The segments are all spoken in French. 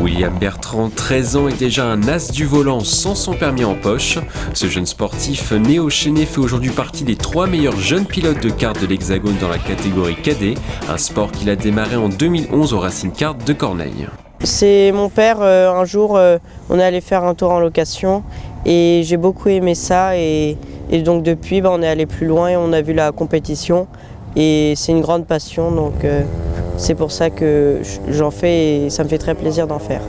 William Bertrand, 13 ans, est déjà un as du volant sans son permis en poche. Ce jeune sportif né au Chesnay fait aujourd'hui partie des 3 meilleurs jeunes pilotes de kart de l'Hexagone dans la catégorie cadet, un sport qu'il a démarré en 2011 au Racing Kart de Corneille. C'est mon père, un jour on est allé faire un tour en location et j'ai beaucoup aimé ça et donc depuis on est allé plus loin et on a vu la compétition et c'est une grande passion, donc c'est pour ça que j'en fais et ça me fait très plaisir d'en faire.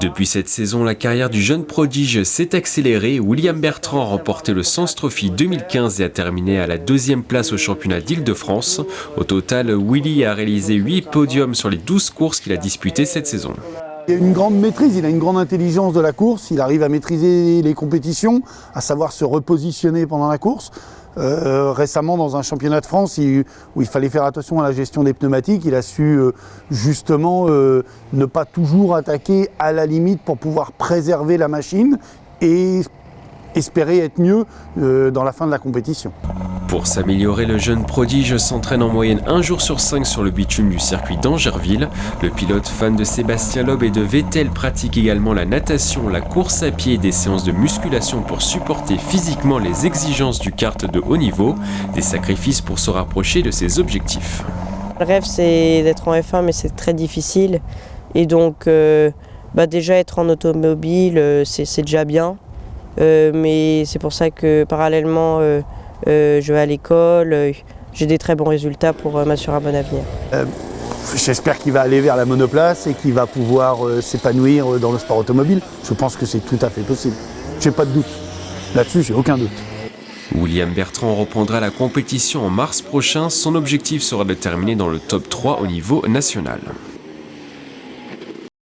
Depuis cette saison, la carrière du jeune prodige s'est accélérée. William Bertrand a remporté le Sens Trophy 2015 et a terminé à la 2e place au championnat d'Île-de-France. Au total, Willy a réalisé 8 podiums sur les 12 courses qu'il a disputées cette saison. Il a une grande maîtrise, il a une grande intelligence de la course, il arrive à maîtriser les compétitions, à savoir se repositionner pendant la course. Récemment, dans un championnat de France où il fallait faire attention à la gestion des pneumatiques, il a su justement ne pas toujours attaquer à la limite pour pouvoir préserver la machine et espérer être mieux dans la fin de la compétition. Pour s'améliorer, le jeune prodige s'entraîne en moyenne 1 jour sur 5 sur le bitume du circuit d'Angerville. Le pilote fan de Sébastien Loeb et de Vettel pratique également la natation, la course à pied et des séances de musculation pour supporter physiquement les exigences du kart de haut niveau, des sacrifices pour se rapprocher de ses objectifs. Le rêve c'est d'être en F1 mais c'est très difficile et donc déjà être en automobile c'est déjà bien, mais c'est pour ça que parallèlement je vais à l'école, j'ai des très bons résultats pour m'assurer un bon avenir. J'espère qu'il va aller vers la monoplace et qu'il va pouvoir s'épanouir dans le sport automobile. Je pense que c'est tout à fait possible. J'ai pas de doute. Là-dessus, j'ai aucun doute. William Bertrand reprendra la compétition en mars prochain. Son objectif sera de terminer dans le top 3 au niveau national.